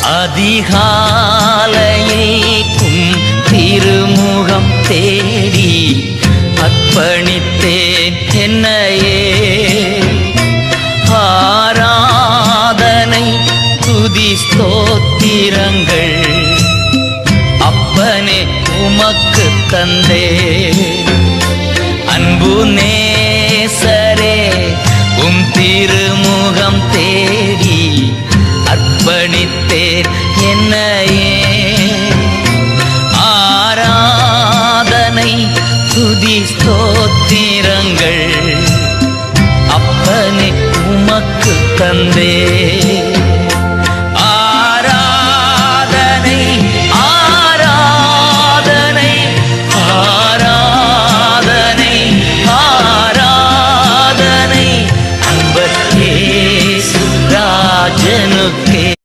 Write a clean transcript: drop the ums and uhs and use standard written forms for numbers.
அதிகாலையில்கும் திருமுகம் தேடி அர்ப்பணித்தேன் என்னையே. ஆராதனை துதி ஸ்தோத்திரங்கள் அப்பனே உமக்கு தந்தே. அன்பு நேசரே உம் திருமுகம் தேடி அர்ப்பணித்தேன் என்னையே. ஆராதனை துதி ஸ்தோத்திரங்கள் அப்பனே உமக்கு தந்தே.